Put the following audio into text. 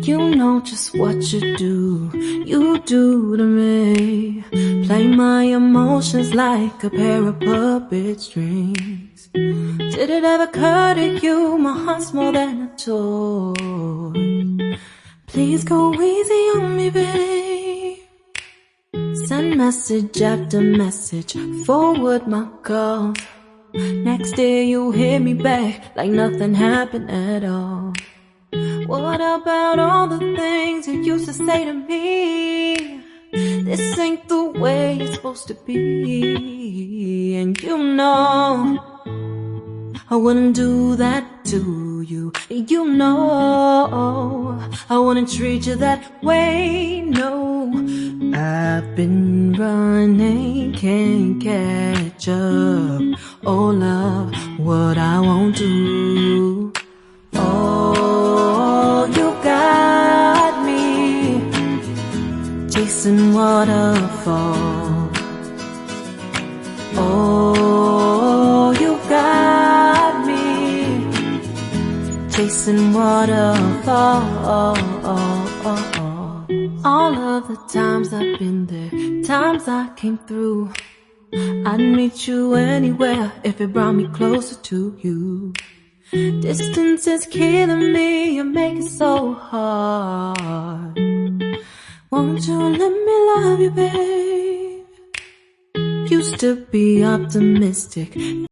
You know just what you do to me. Play my emotions like a pair of puppet strings. Did it ever occur to you my heart's more than a toy? Please go easy on me, babe. Send message after message, forward my calls. Next day you hit me back like nothing happened at all. What about all the things you used to say to me? This ain't the way it's supposed to be. And you know I wouldn't do that to you. You know I wouldn't treat you that way, no. I've been running, can't catch up. Oh love, what I won't do. Oh, you got me chasing waterfall. Oh, you got me chasing waterfall. All of the times I've been there, times I came through, I'd meet you anywhere if it brought me closer to you. Distance is killing me, you make it so hard. Won't you let me love you, babe? Used to be optimistic.